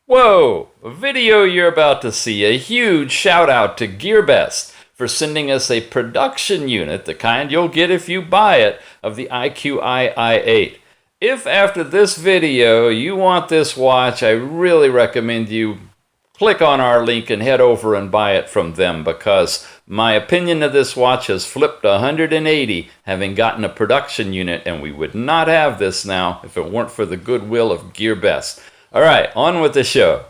Whoa! A video you're about to see. A huge shout out to Gearbest for sending us a production unit, the kind you'll get if you buy it, of the IQI I8. If after this video you want this watch, I really recommend you click on our link and head over and buy it from them, because my opinion of this watch has flipped 180 having gotten a production unit, and we would not have this now if it weren't for the goodwill of Gearbest. All right, on with the show.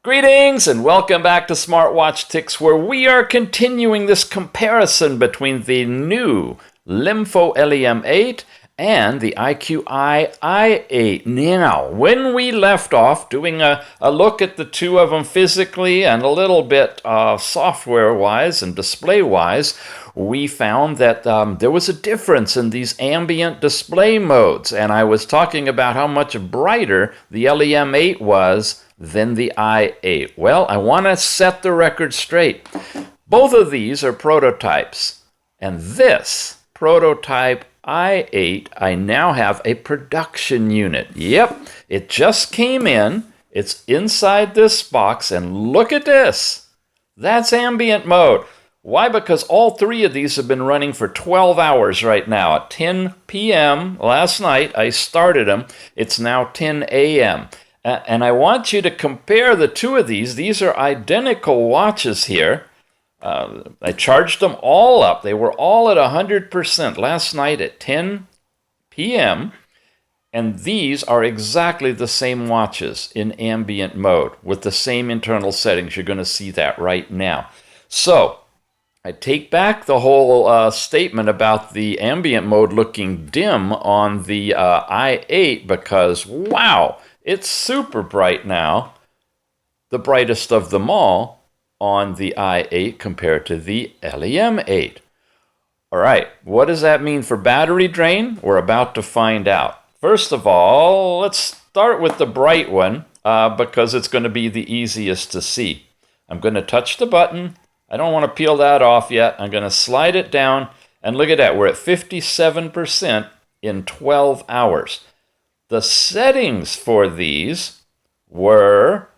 Greetings and welcome back to Smartwatch Ticks, where we are continuing this comparison between the new LEMFO LEM8 and the IQI I8. Now, when we left off doing a look at the two of them physically and a little bit software-wise and display-wise, we found that there was a difference in these ambient display modes, and I was talking about how much brighter the LEM8 was than the I8. Well, I want to set the record straight. Both of these are prototypes, and this prototype I8, I now have a production unit. Yep, it just came in. It's inside this box, and look at this. That's ambient mode. Why? Because all three of these have been running for 12 hours right now. At 10 p.m. last night, I started them. It's now 10 a.m. And I want you to compare the two of these. These are identical watches here. I charged them all up. They were all at 100% last night at 10 p.m. And these are exactly the same watches in ambient mode with the same internal settings. You're going to see that right now. So I take back the whole statement about the ambient mode looking dim on the I8, because, wow, it's super bright now, the brightest of them all on the I8 compared to the LEM8. All right, what does that mean for battery drain? We're about to find out. First of all, let's start with the bright one because it's going to be the easiest to see. I'm going to touch the button. I don't want to peel that off yet. I'm going to slide it down, and look at that. We're at 57% in 12 hours. The settings for these were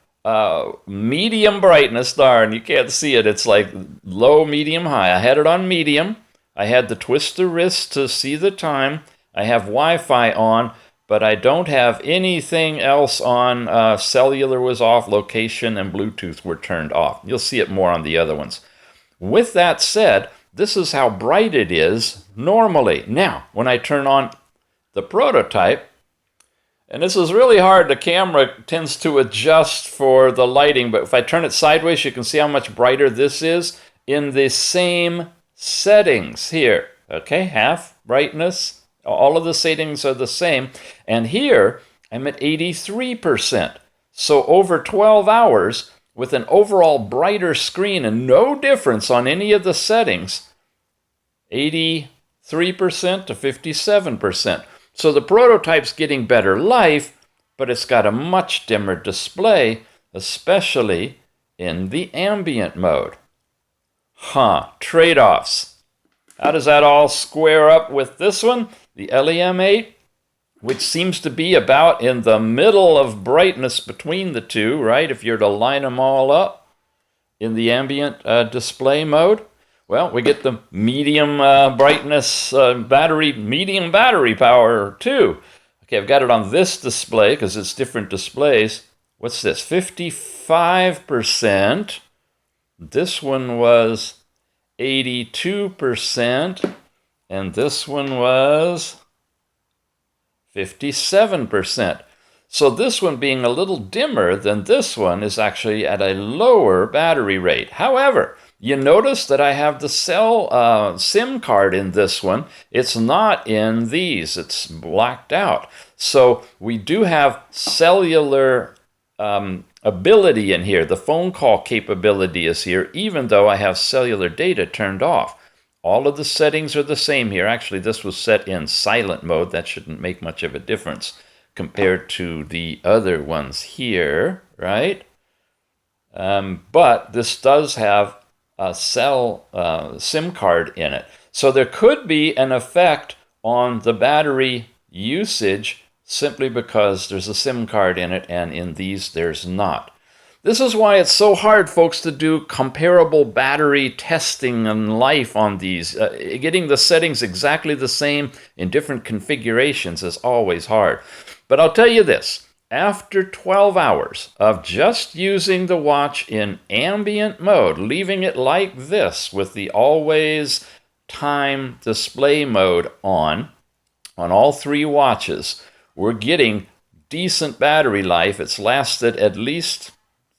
medium brightness. Darn, you can't see it. It's like low, medium, high. I had it on medium. I had the twist the wrist to see the time. I have Wi-Fi on, but I don't have anything else on. Cellular was off, location and Bluetooth were turned off. You'll see it more on the other ones. With that said, this is how bright it is normally. Now, when I turn on the prototype, and this is really hard, the camera tends to adjust for the lighting, but if I turn it sideways, you can see how much brighter this is in the same settings here. Okay, half brightness. All of the settings are the same. And here, I'm at 83%. So over 12 hours, with an overall brighter screen and no difference on any of the settings, 83% to 57%. So the prototype's getting better life, but it's got a much dimmer display, especially in the ambient mode. Trade-offs. How does that all square up with this one? The LEM8, which seems to be about in the middle of brightness between the two, right? If you're to line them all up in the ambient display mode. Well, we get the medium brightness medium battery power too. Okay, I've got it on this display because it's different displays. What's this? 55%. This one was 82%. And this one was 57%. So this one, being a little dimmer than this one, is actually at a lower battery rate. However, you notice that I have the SIM card in this one. It's not in these. It's blacked out. So we do have cellular ability in here. The phone call capability is here, even though I have cellular data turned off. All of the settings are the same here. Actually, this was set in silent mode. That shouldn't make much of a difference compared to the other ones here, right? But this does have a SIM card in it. So there could be an effect on the battery usage simply because there's a SIM card in it, and in these there's not. This is why it's so hard, folks, to do comparable battery testing and life on these. Getting the settings exactly the same in different configurations is always hard. But I'll tell you this, after 12 hours of just using the watch in ambient mode, leaving it like this with the always time display mode on all three watches, we're getting decent battery life. It's lasted at least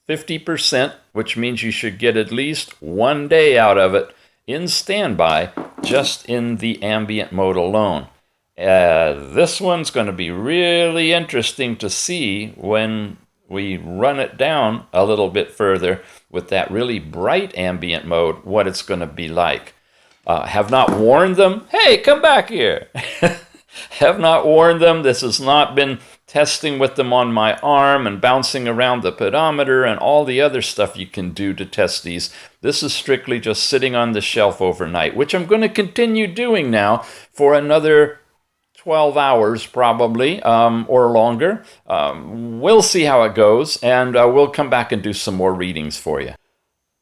50%, which means you should get at least 1 day out of it in standby, just in the ambient mode alone. This one's going to be really interesting to see when we run it down a little bit further with that really bright ambient mode, what it's going to be like. Have not warned them. Hey, come back here. Have not warned them. This has not been testing with them on my arm and bouncing around the pedometer and all the other stuff you can do to test these. This is strictly just sitting on the shelf overnight, which I'm going to continue doing now for another 12 hours probably, or longer. We'll see how it goes, and we'll come back and do some more readings for you.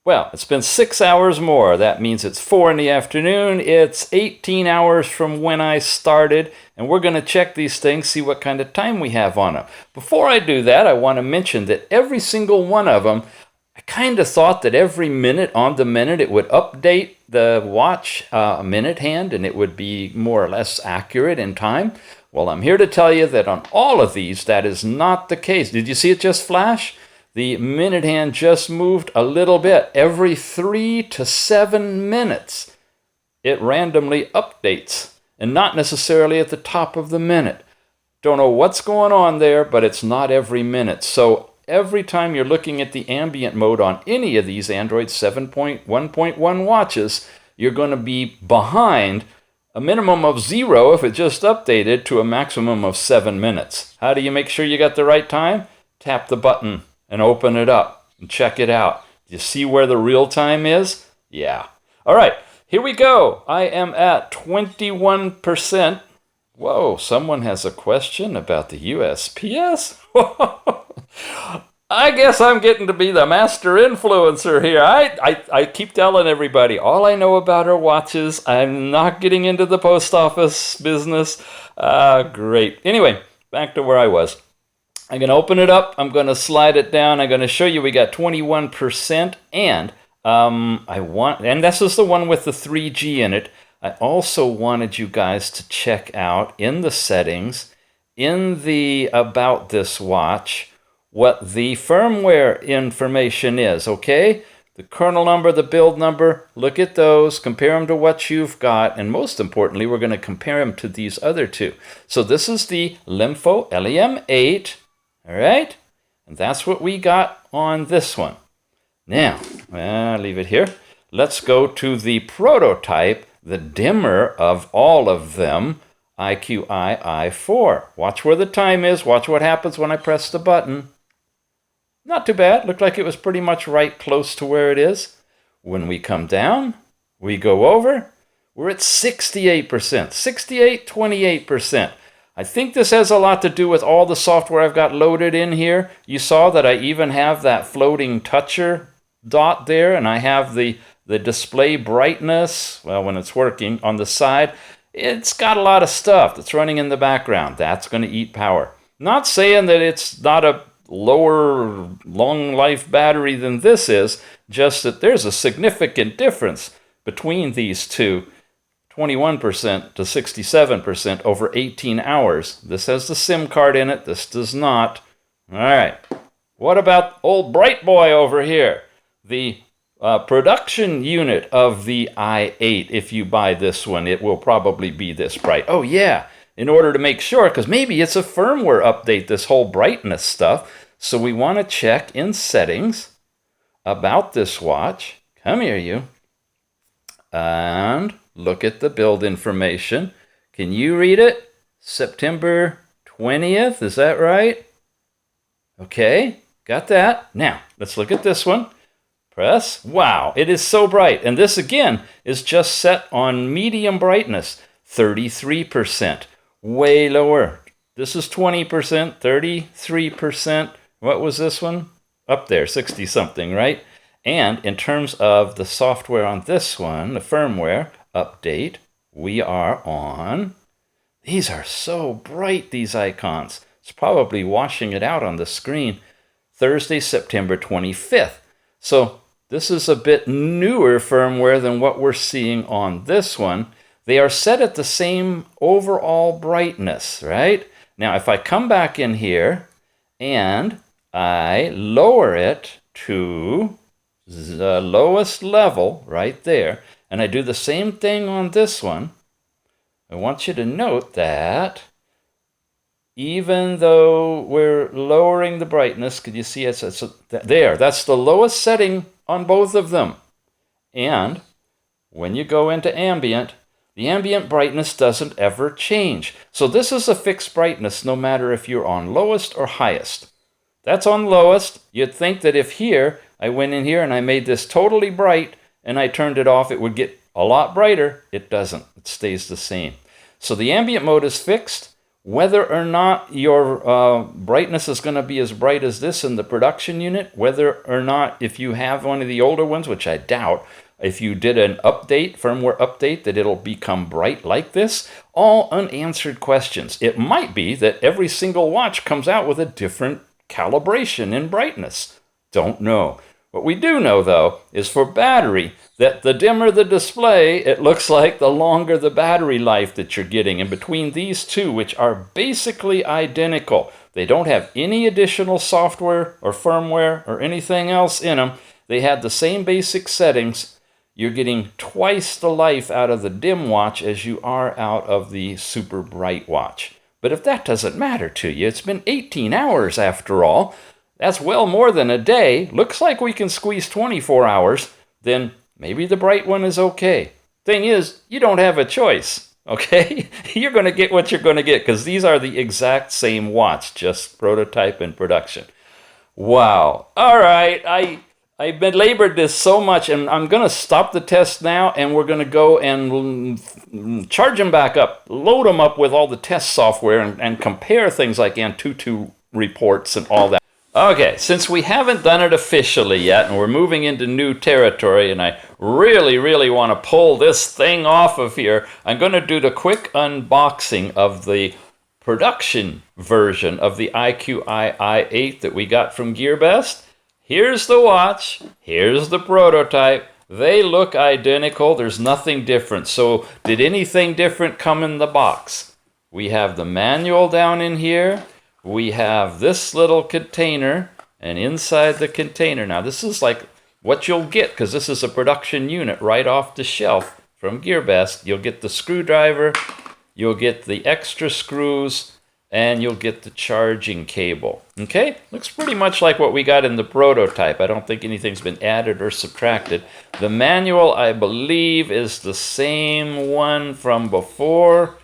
Well, it's been 6 hours more. That means it's 4 in the afternoon. It's 18 hours from when I started, and we're going to check these things, see what kind of time we have on them. Before I do that, I want to mention that every single one of them, I kind of thought that every minute on the minute it would update the watch minute hand, and it would be more or less accurate in time. Well, I'm here to tell you that on all of these, that is not the case. Did you see it just flash? The minute hand just moved a little bit. Every 3 to 7 minutes, it randomly updates, and not necessarily at the top of the minute. Don't know what's going on there, but it's not every minute. So every time you're looking at the ambient mode on any of these Android 7.1.1 watches, you're going to be behind a minimum of 0 if it just updated to a maximum of 7 minutes. How do you make sure you got the right time? Tap the button and open it up and check it out. Do you see where the real time is? Yeah. All right, here we go. I am at 21%. Whoa, someone has a question about the USPS? I guess I'm getting to be the master influencer here. I keep telling everybody, all I know about are watches. I'm not getting into the post office business. Great. Anyway, back to where I was. I'm going to open it up. I'm going to slide it down. I'm going to show you we got 21%, and and this is the one with the 3G in it. I also wanted you guys to check out in the settings, in the about this watch, what the firmware information is, okay? The kernel number, the build number, look at those, compare them to what you've got, and most importantly, we're going to compare them to these other two. So this is the LEMFO LEM8. All right, and that's what we got on this one. Now, I'll leave it here. Let's go to the prototype, the dimmer of all of them, IQI I4. Watch where the time is. Watch what happens when I press the button. Not too bad. Looked like it was pretty much right close to where it is. When we come down, we go over. We're at 68%, 68, 28%. I think this has a lot to do with all the software I've got loaded in here. You saw that I even have that floating toucher dot there, and I have the display brightness, well, when it's working, on the side. It's got a lot of stuff that's running in the background. That's going to eat power. Not saying that it's not a lower long life battery than this is, just that there's a significant difference between these two. 21% to 67% over 18 hours. This has the SIM card in it. This does not. All right. What about old bright boy over here? The production unit of the i8. If you buy this one, it will probably be this bright. Oh, yeah. In order to make sure, because maybe it's a firmware update, this whole brightness stuff. So we want to check in settings about this watch. Come here, you. And look at the build information. Can you read it? September 20th, is that right? Okay, got that. Now, let's look at this one. Press. Wow, it is so bright. And this, again, is just set on medium brightness, 33%. Way lower. This is 20%, 33%. What was this one? Up there, 60 something, right? And in terms of the software on this one, the firmware update, we are on, these are so bright, these icons. It's probably washing it out on the screen. Thursday, September 25th. So this is a bit newer firmware than what we're seeing on this one. They are set at the same overall brightness, right? Now, if I come back in here and I lower it to the lowest level right there, and I do the same thing on this one, I want you to note that even though we're lowering the brightness, could you see it's there? That's the lowest setting on both of them. And when you go into ambient, the ambient brightness doesn't ever change. So this is a fixed brightness no matter if you're on lowest or highest. That's on lowest. You'd think that if here, I went in here and I made this totally bright and I turned it off, it would get a lot brighter. It doesn't. It stays the same. So the ambient mode is fixed. Whether or not your brightness is going to be as bright as this in the production unit, whether or not if you have one of the older ones, which I doubt, if you did an update, firmware update, that it'll become bright like this, all unanswered questions. It might be that every single watch comes out with a different calibration in brightness. Don't know. What we do know, though, is for battery, that the dimmer the display, it looks like the longer the battery life that you're getting. And between these two, which are basically identical, they don't have any additional software or firmware or anything else in them. They had the same basic settings. You're getting twice the life out of the dim watch as you are out of the super bright watch. But if that doesn't matter to you, it's been 18 hours after all. That's well more than a day. Looks like we can squeeze 24 hours. Then maybe the bright one is okay. Thing is, you don't have a choice, okay? You're going to get what you're going to get because these are the exact same watch, just prototype and production. Wow. All right. I belabored this so much, and I'm going to stop the test now, and we're going to go and charge them back up, load them up with all the test software, and compare things like Antutu reports and all that. Okay, since we haven't done it officially yet, and we're moving into new territory, and I really want to pull this thing off of here, I'm going to do the quick unboxing of the production version of the IQI I8 that we got from Gearbest. Here's the watch, here's the prototype. They look identical, there's nothing different. So did anything different come in the box? We have the manual down in here. We have this little container, and inside the container, now this is like what you'll get, because this is a production unit right off the shelf from Gearbest. You'll get the screwdriver, you'll get the extra screws, and you'll get the charging cable. Okay? Looks pretty much like what we got in the prototype. I don't think anything's been added or subtracted. The manual, I believe, is the same one from before,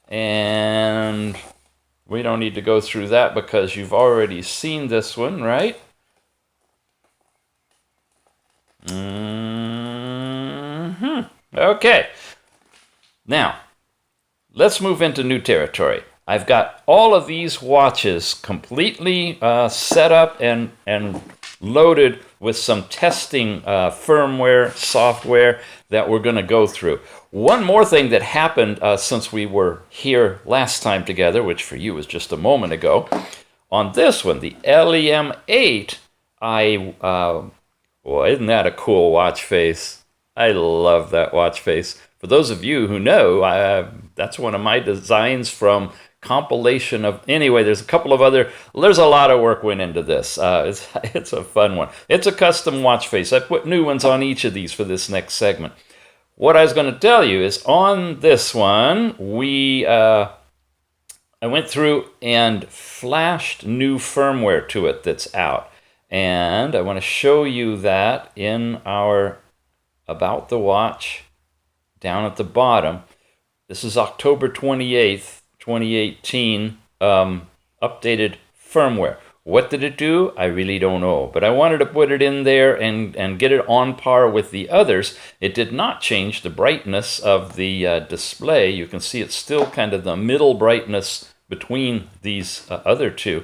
and we don't need to go through that because you've already seen this one, right? Okay. Now, let's move into new territory. I've got all of these watches completely set up and loaded with some testing firmware, software that we're going to go through. One more thing that happened since we were here last time together, which for you was just a moment ago, on this one, the LEM8, boy, isn't that a cool watch face? I love that watch face. For those of you who know, that's one of my designs from compilation of, anyway, there's a couple of other, there's a lot of work went into this. It's a fun one. It's a custom watch face. I put new ones on each of these for this next segment. What I was going to tell you is on this one, I went through and flashed new firmware to it that's out. And I want to show you that in our About the Watch down at the bottom. This is October 28th, 2018, updated firmware. What did it do? I really don't know. But I wanted to put it in there and get it on par with the others. It did not change the brightness of the display. You can see it's still kind of the middle brightness between these other two.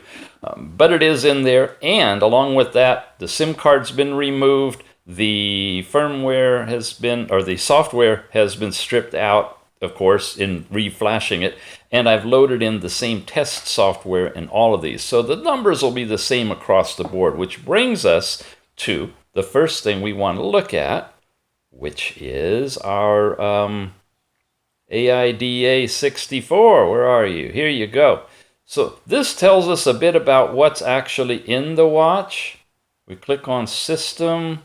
But it is in there, and along with that, the SIM card's been removed, the firmware has been, or the software has been stripped out, of course, in reflashing it, and I've loaded in the same test software in all of these. So the numbers will be the same across the board, which brings us to the first thing we want to look at, which is our AIDA 64. Where are you? Here you go. So this tells us a bit about what's actually in the watch. We click on System,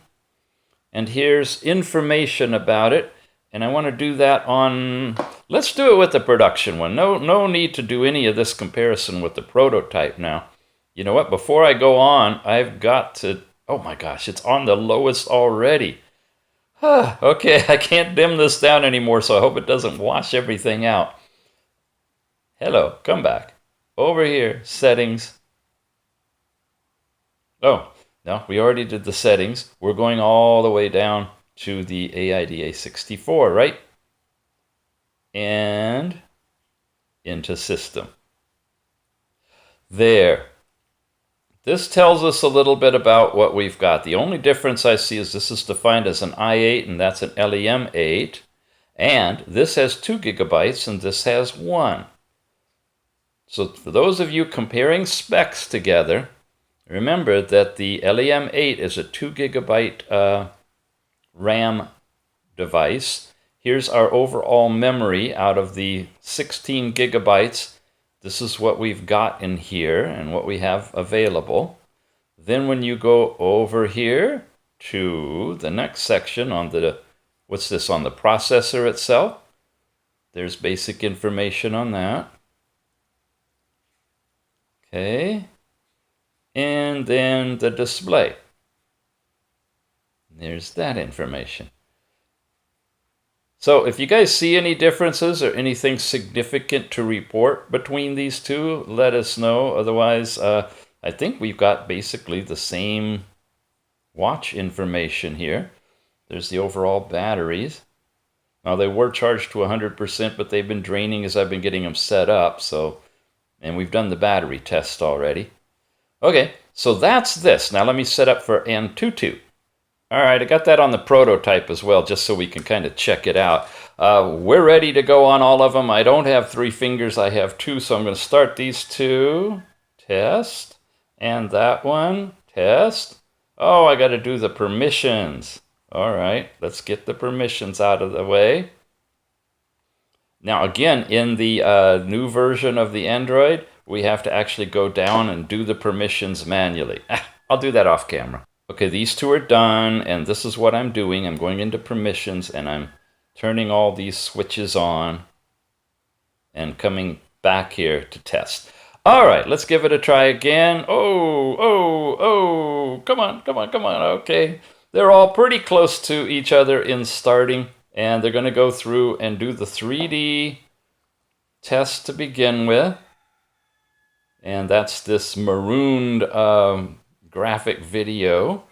and here's information about it. And I want to do that on, let's do it with the production one. No need to do any of this comparison with the prototype now. You know what? Before I go on, I've got to, oh my gosh, it's on the lowest already. Okay, I can't dim this down anymore, so I hope it doesn't wash everything out. Hello, come back. Over here, settings. Oh, no, we already did the settings. We're going all the way down to the AIDA 64, right? And into System. There. This tells us a little bit about what we've got. The only difference I see is this is defined as an i8 and that's an LEM8. And this has 2 gigabytes and this has 1. So for those of you comparing specs together, remember that the LEM8 is a 2 gigabyte RAM device. Here's our overall memory out of the 16 gigabytes. This is what we've got in here and what we have available. Then when you go over here to the next section on the, what's this, on the processor itself, there's basic information on that. Okay. And then the display. There's that information. So if you guys see any differences or anything significant to report between these two, let us know. Otherwise, I think we've got basically the same watch information here. There's the overall batteries. Now they were charged to 100%, but they've been draining as I've been getting them set up. So, and we've done the battery test already. Okay, so that's this. Now let me set up for Antutu. All right, I got that on the prototype as well, just so we can kind of check it out. We're ready to go on all of them. I don't have 3 fingers, I have 2, so I'm going to start these 2, test, and that one, test. Oh, I got to do the permissions. All right, let's get the permissions out of the way. Now again, in the new version of the Android, we have to actually go down and do the permissions manually. I'll do that off camera. Okay, these 2 are done, and this is what I'm doing. I'm going into permissions, and I'm turning all these switches on and coming back here to test. All right, let's give it a try again. Oh, come on. Okay, they're all pretty close to each other in starting, and they're going to go through and do the 3D test to begin with. And that's this marooned graphic video.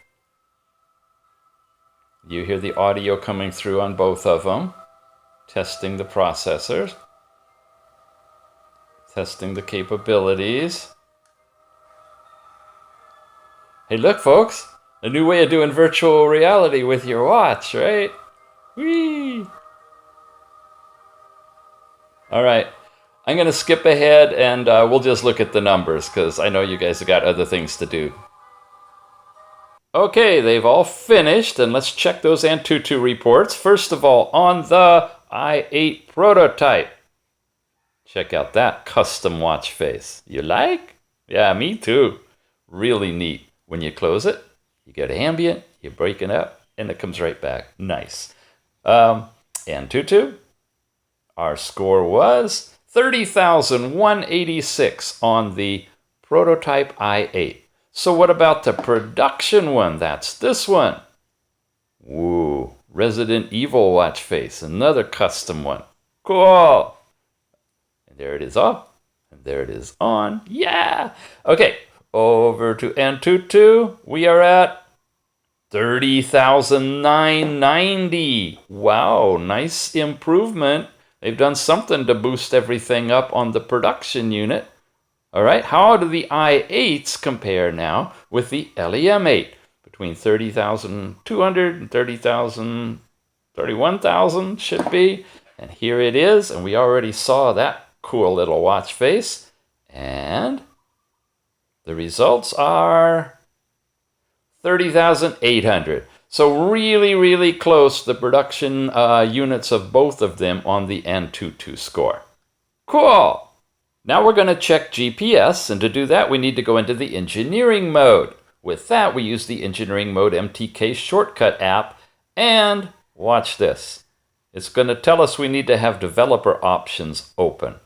You hear the audio coming through on both of them. Testing the processors. Testing the capabilities. Hey, look, folks. A new way of doing virtual reality with your watch, right? Whee! All right. I'm going to skip ahead and we'll just look at the numbers because I know you guys have got other things to do. Okay, they've all finished, and let's check those Antutu reports. First of all, on the i8 prototype. Check out that custom watch face. You like? Yeah, me too. Really neat. When you close it, you get ambient, you break it up, and it comes right back. Nice. Antutu, our score was 30,186 on the prototype i8. So what about the production one? That's this one. Woo, Resident Evil watch face, another custom one. Cool. And there it is off, and there it is on. Yeah. Okay, over to Antutu. We are at 30,990. Wow, nice improvement They've done something to boost everything up on the production unit. All right, how do the i8s compare now with the LEM8? Between 30,200 and 30,000, 31,000 should be. And here it is, and we already saw that cool little watch face. And the results are 30,800. So really, really close, the production units of both of them on the Antutu score. Cool. Now we're going to check GPS, and to do that we need to go into the engineering mode. With that, we use the engineering mode MTK shortcut app, and watch this. It's going to tell us we need to have developer options open.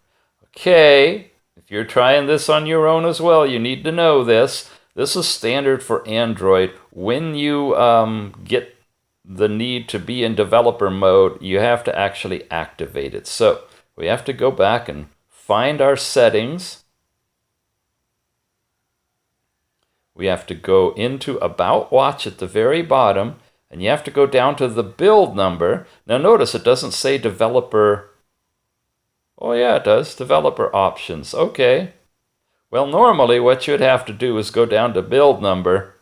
Okay, if you're trying this on your own as well, you need to know this. This is standard for Android. When you get the need to be in developer mode, you have to actually activate it. So we have to go back and find our settings. We have to go into About Watch at the very bottom, and you have to go down to the build number. Now notice it doesn't say developer. Oh yeah, it does. Developer options. Okay. Well, normally what you'd have to do is go down to build number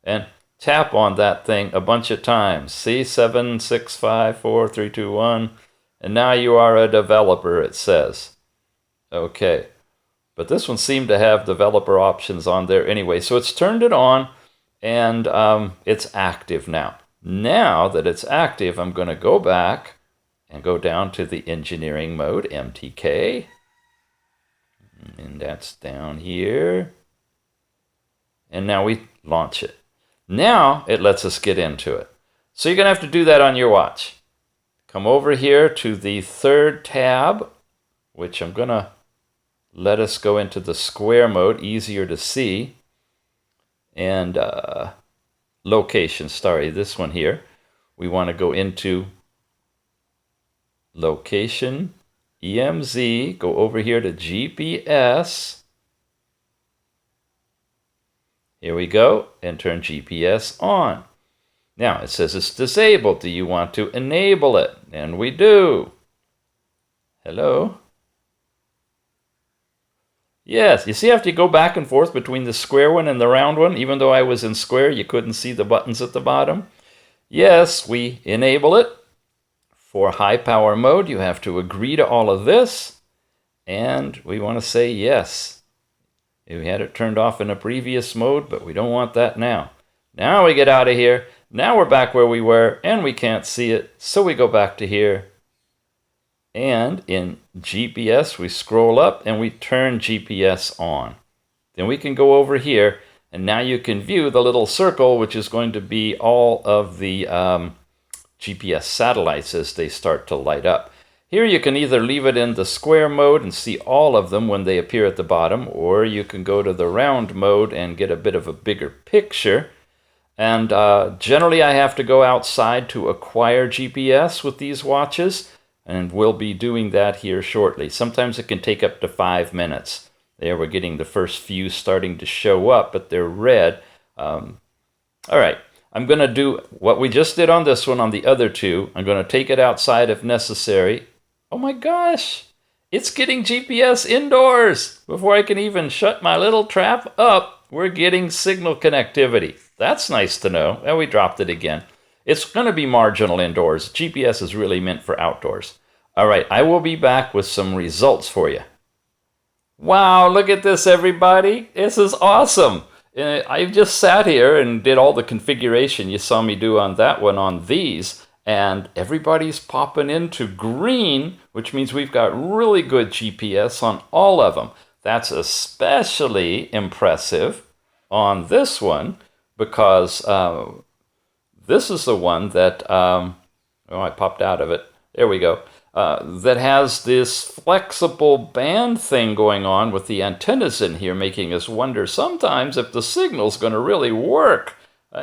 and tap on that thing a bunch of times. See, 7, 6, 5, 4, 3, 2, 1. And now you are a developer, it says. Okay. But this one seemed to have developer options on there anyway. So it's turned it on, and it's active now. Now that it's active, I'm going to go back and go down to the engineering mode, MTK. And that's down here. And now we launch it. Now it lets us get into it. So you're going to have to do that on your watch. Come over here to the third tab, which I'm going to let us go into the square mode, easier to see. And location, sorry, this one here. We want to go into location, EMZ, go over here to GPS. Here we go, and turn GPS on. Now it says it's disabled. Do you want to enable it? And we do. Hello? Yes, you see, after you go back and forth between the square one and the round one, even though I was in square, you couldn't see the buttons at the bottom. Yes, we enable it. For high power mode, you have to agree to all of this, and we want to say yes. We had it turned off in a previous mode, but we don't want that now. Now we get out of here. Now we're back where we were, and we can't see it, so we go back to here. And in GPS, we scroll up and we turn GPS on. Then we can go over here, and now you can view the little circle, which is going to be all of the GPS satellites as they start to light up. Here you can either leave it in the square mode and see all of them when they appear at the bottom, or you can go to the round mode and get a bit of a bigger picture. And generally I have to go outside to acquire GPS with these watches, and we'll be doing that here shortly. Sometimes it can take up to 5 minutes. There we're getting the first few starting to show up, but they're red. All right. I'm going to do what we just did on this one on the other two. I'm going to take it outside if necessary. Oh my gosh, it's getting GPS indoors. Before I can even shut my little trap up, we're getting signal connectivity. That's nice to know. And we dropped it again. It's going to be marginal indoors. GPS is really meant for outdoors. All right, I will be back with some results for you. Wow, look at this, everybody. This is awesome. I just sat here and did all the configuration you saw me do on that one on these, and everybody's popping into green, which means we've got really good GPS on all of them. That's especially impressive on this one because this is the one that, oh, I popped out of it. There we go. That has this flexible band thing going on with the antennas in here, making us wonder sometimes if the signal's going to really work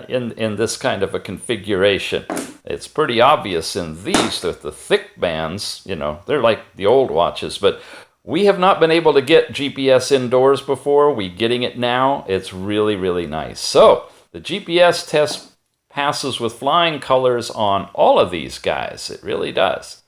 in this kind of a configuration. It's pretty obvious in these that the thick bands, you know, they're like the old watches, but we have not been able to get GPS indoors before. We're getting it now. It's really, really nice. So the GPS test passes with flying colors on all of these guys. It really does.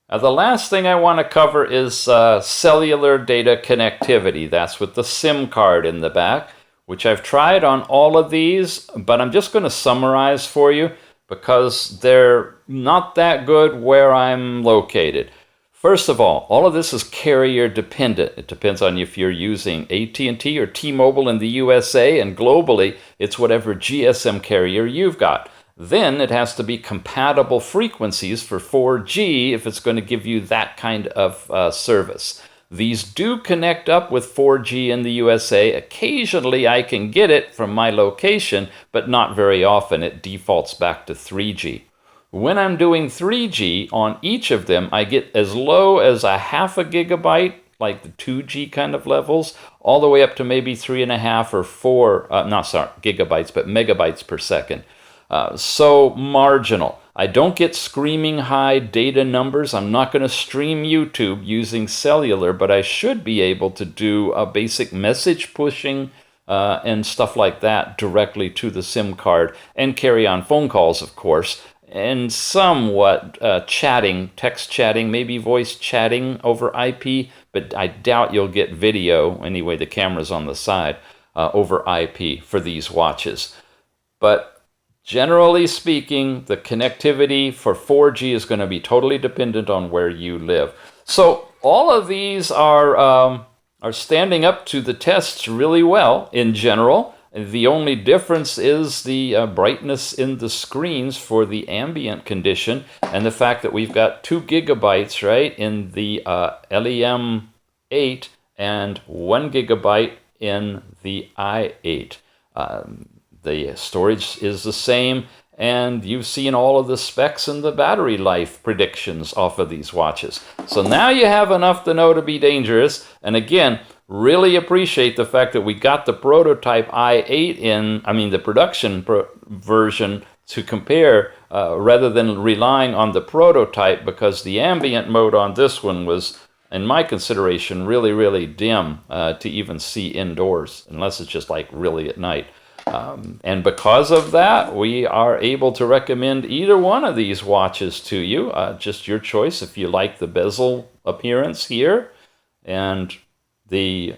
The last thing I want to cover is cellular data connectivity. That's with the SIM card in the back, which I've tried on all of these, but I'm just going to summarize for you because they're not that good where I'm located. First of all of this is carrier dependent. It depends on if you're using AT&T or T-Mobile in the USA, and globally it's whatever GSM carrier you've got. Then it has to be compatible frequencies for 4G if it's going to give you that kind of service. These do connect up with 4G in the USA. Occasionally I can get it from my location, but not very often. It defaults back to 3G. When I'm doing 3G on each of them, I get as low as a half a gigabyte, like the 2G kind of levels, all the way up to maybe 3.5 or 4, gigabytes, but megabytes per second. So marginal. I don't get screaming high data numbers. I'm not going to stream YouTube using cellular, but I should be able to do a basic message pushing and stuff like that directly to the SIM card, and carry on phone calls, of course, and somewhat chatting, text chatting, maybe voice chatting over IP, but I doubt you'll get video, anyway the camera's on the side, over IP for these watches. But generally speaking, the connectivity for 4G is going to be totally dependent on where you live. So all of these are standing up to the tests really well in general. The only difference is the brightness in the screens for the ambient condition, and the fact that we've got 2 gigabytes, right, in the LEM8 and 1 gigabyte in the i8. The storage is the same, and you've seen all of the specs and the battery life predictions off of these watches. So now you have enough to know to be dangerous. And again, really appreciate the fact that we got the prototype i8 the production version to compare rather than relying on the prototype, because the ambient mode on this one was, in my consideration, really, really dim to even see indoors, unless it's just like really at night. And because of that, we are able to recommend either one of these watches to you. Just your choice if you like the bezel appearance here and the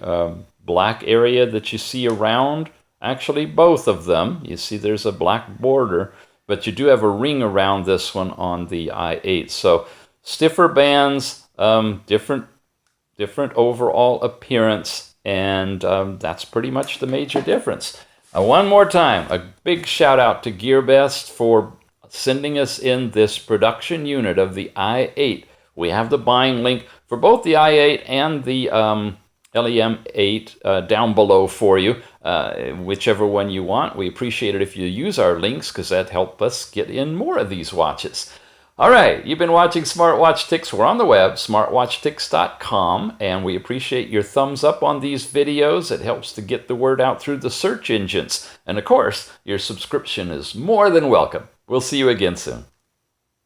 black area that you see around. Actually, both of them. You see there's a black border, but you do have a ring around this one on the i8. So stiffer bands, different overall appearance, and that's pretty much the major difference. One more time, a big shout out to Gearbest for sending us in this production unit of the i8. We have the buying link for both the i8 and the LEM8 down below for you, whichever one you want. We appreciate it if you use our links, because that helps us get in more of these watches. All right, you've been watching Smartwatch Ticks. We're on the web, smartwatchticks.com, and we appreciate your thumbs up on these videos. It helps to get the word out through the search engines. And of course, your subscription is more than welcome. We'll see you again soon.